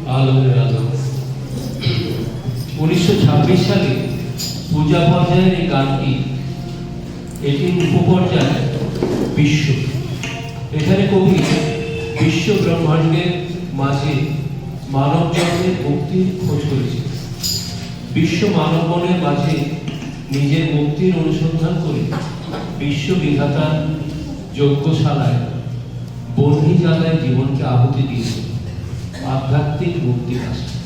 আলোর আলো। 1926 সালে পূজা পর্যায়ের এই গানটি, এটির উপপর্যায় বিশ্ব। এখানে কবি বিশ্ব ব্রহ্মাণ্ডের মাঝে মানব জন্মের মুক্তির খোঁজ করেছেন। বিশ্ব মানব মনের মাঝে নিজের মুক্তির অনুসন্ধান করে বিশ্ব বিধাতার যজ্ঞশালায় বহ্নি জ্বালায় জীবনকে আহুতি দিয়েছে আধ্যাত্মিক মুক্তির আশা।